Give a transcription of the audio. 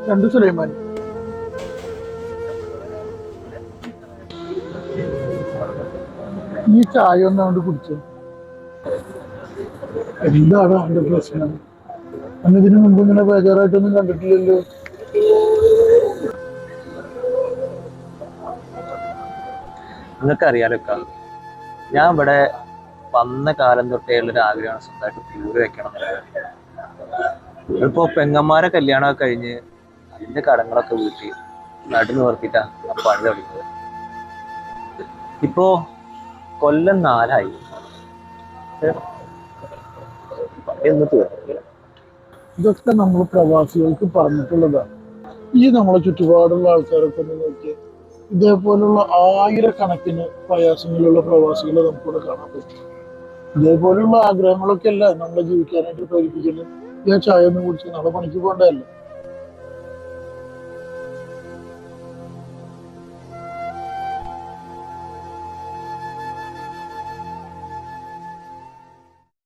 രണ്ട് സുലൈമാൻ. ഈ ചായ ഒന്നാണ്ട് കുടിച്ചു. എന്താണ് അവന്റെ പ്രശ്നം? അന്നിതിനു മുമ്പ് ഇങ്ങനെ ബേജാറായിട്ടൊന്നും കണ്ടിട്ടില്ലല്ലോ. നിങ്ങൾക്ക് അറിയാലോ, ഞാൻ ഇവിടെ വന്ന കാലം തൊട്ടേ ഉള്ളൊരു ആഗ്രഹമാണ് സ്വന്തമായിട്ട് വീട് വെക്കണം എന്നുള്ളത്. ഇപ്പോ പെങ്ങന്മാരെ കല്യാണമൊക്കെ കഴിഞ്ഞ് അതിന്റെ കടങ്ങളൊക്കെ വീട്ടി നടു നിർത്തിയിട്ടാ പണി തുടങ്ങിയത്. ഇപ്പോ കൊല്ലം 4 പണിയൊന്നും തീർന്നില്ല. ഇതൊക്കെ നമ്മൾ പ്രവാസികൾക്ക് പറഞ്ഞിട്ടുള്ളതാണ്. ഈ നമ്മളെ ചുറ്റുപാടുള്ള ആൾക്കാരൊക്കെ ഒന്ന് നോക്കിയ ഇതേപോലുള്ള ആയിരക്കണക്കിന് പ്രയാസങ്ങളുള്ള പ്രവാസികളെ നമുക്കിവിടെ കാണാൻ പറ്റും. ഇതേപോലുള്ള ആഗ്രഹങ്ങളൊക്കെ അല്ല നമ്മളെ ജീവിക്കാനായിട്ട് പ്രേരിപ്പിക്കുന്നത്. ഞാൻ ചായ ഒന്നും കുടിച്ച് നാളെ പണിക്ക് പോകണ്ടതല്ല.